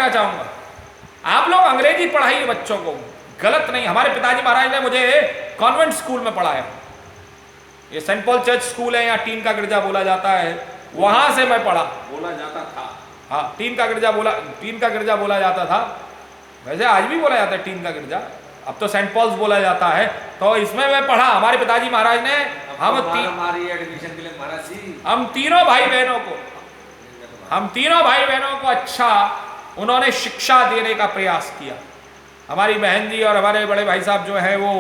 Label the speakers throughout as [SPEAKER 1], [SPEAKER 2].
[SPEAKER 1] कहना चाहूंगा, आप लोग अंग्रेजी पढ़ाइए बच्चों को, गलत नहीं। हमारे पिताजी महाराज ने मुझे कॉन्वेंट स्कूल में पढ़ाया, ये सेंट पॉल चर्च स्कूल है, यहाँ टीन का गिरजा बोला जाता है, वहां से मैं पढ़ा।
[SPEAKER 2] बोला जाता था,
[SPEAKER 1] हाँ, टीन का गिरजा बोला जाता था। वैसे आज भी बोला जाता है टीन का गिरजा, अब तो सेंट पॉल्स बोला जाता है। तो इसमें मैं पढ़ा, हमारे पिताजी महाराज ने
[SPEAKER 2] हमारी एडमिशन के लिए महाराज जी
[SPEAKER 1] हम तीनों भाई बहनों को अच्छा उन्होंने शिक्षा देने का प्रयास किया। हमारी बहन जी और हमारे बड़े भाई साहब जो है वो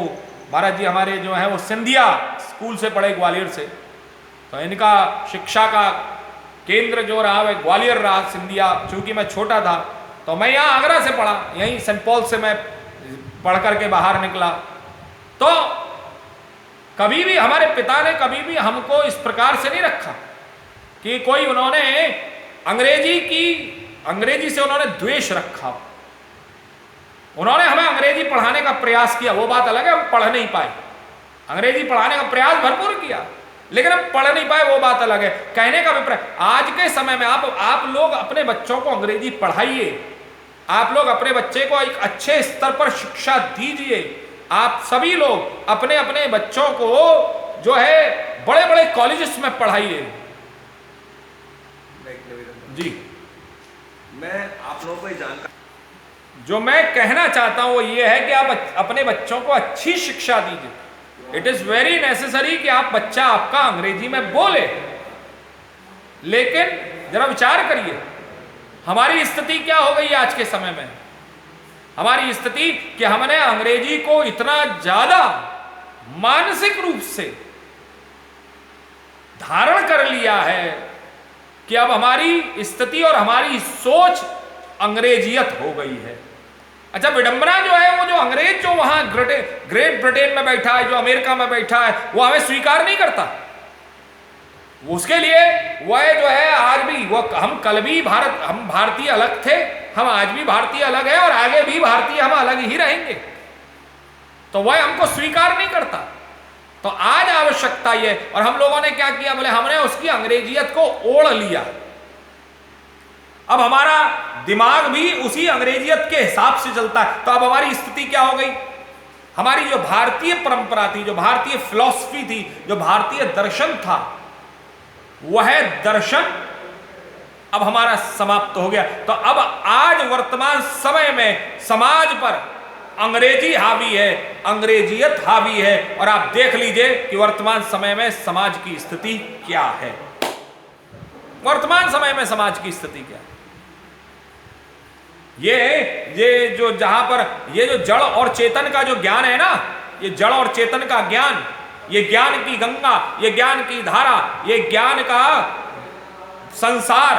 [SPEAKER 1] महाराज जी हमारे जो है वो सिंधिया स्कूल से पढ़े, ग्वालियर से। तो इनका शिक्षा का केंद्र जो रहा वह ग्वालियर रहा, सिंधिया। चूंकि मैं छोटा था तो मैं यहाँ आगरा से पढ़ा, यहीं सेंट पॉल से मैं पढ़ करके बाहर निकला। तो कभी भी हमारे पिता ने कभी भी हमको इस प्रकार से नहीं रखा कि कोई उन्होंने अंग्रेजी से उन्होंने द्वेष रखा। उन्होंने हमें अंग्रेजी पढ़ाने का प्रयास किया, वो बात अलग है, हम पढ़ नहीं पाए। अंग्रेजी पढ़ाने का प्रयास भरपूर किया, लेकिन हम पढ़ नहीं पाए, वो बात अलग है। कहने का अभिप्राय, आज के समय में आप लोग अपने बच्चों को अंग्रेजी पढ़ाइए, आप लोग अपने बच्चे को एक अच्छे स्तर पर शिक्षा दीजिए। आप सभी लोग अपने अपने बच्चों को जो है बड़े बड़े कॉलेजेस में पढ़ाइए। जी,
[SPEAKER 2] मैं आप लोगों को जानकारी,
[SPEAKER 1] जो मैं कहना चाहता हूं वो ये है कि आप अपने बच्चों को अच्छी शिक्षा दीजिए। इट इज वेरी नेसेसरी कि बच्चा आपका अंग्रेजी में बोले, लेकिन जरा विचार करिए हमारी स्थिति क्या हो गई आज के समय में। हमारी स्थिति कि हमने अंग्रेजी को इतना ज्यादा मानसिक रूप से धारण कर लिया है कि अब हमारी स्थिति और हमारी सोच अंग्रेजियत हो गई है। अच्छा, विडंबना जो है वो जो अंग्रेज जो वहां ग्रेट ब्रिटेन में बैठा है, जो अमेरिका में बैठा है, वो हमें स्वीकार नहीं करता। उसके लिए वह जो है आज भी वो हम कल भी हम भारतीय अलग थे, हम आज भी भारतीय अलग है और आगे भी भारतीय हम अलग ही रहेंगे। तो वह हमको स्वीकार नहीं करता। तो आज आवश्यकता ये, और हम लोगों ने क्या किया, बोले हमने उसकी अंग्रेजियत को ओढ़ लिया। अब हमारा दिमाग भी उसी अंग्रेजियत के हिसाब से चलता है। तो अब हमारी स्थिति क्या हो गई, हमारी जो भारतीय परंपरा थी, जो भारतीय फिलॉसफी थी, जो भारतीय दर्शन था, वह दर्शन अब हमारा समाप्त हो गया। तो अब आज वर्तमान समय में समाज पर अंग्रेजी हावी है, अंग्रेजियत हावी है। और आप देख लीजिए कि वर्तमान समय में समाज की स्थिति क्या है। वर्तमान समय में समाज की स्थिति क्या है, ये जो जहां पर ये जो जड़ और चेतन का जो ज्ञान है ना, ये जड़ और चेतन का ज्ञान, ये ज्ञान की गंगा, ये ज्ञान की धारा, ये ज्ञान का संसार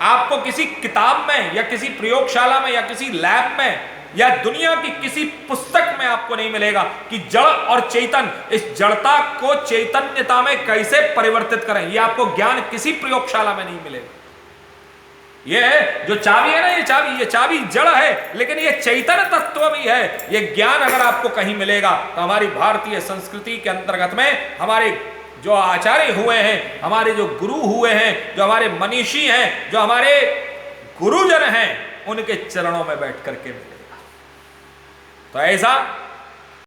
[SPEAKER 1] आपको किसी किताब में या किसी प्रयोगशाला में या किसी लैब में या दुनिया की किसी पुस्तक में आपको नहीं मिलेगा कि जड़ और चेतन, इस जड़ता को चैतन्यता में कैसे परिवर्तित करें। ये आपको ज्ञान किसी प्रयोगशाला में नहीं मिलेगा। ये जो चाबी है ना, ये चाबी जड़ है, लेकिन ये चैतन्य तत्व भी है। ये ज्ञान अगर आपको कहीं मिलेगा तो हमारी भारतीय संस्कृति के अंतर्गत में हमारे जो आचार्य हुए हैं, हमारे जो गुरु हुए हैं, जो हमारे मनीषी हैं, जो हमारे गुरुजन हैं, उनके चरणों में बैठ करके मिलेगा। तो ऐसा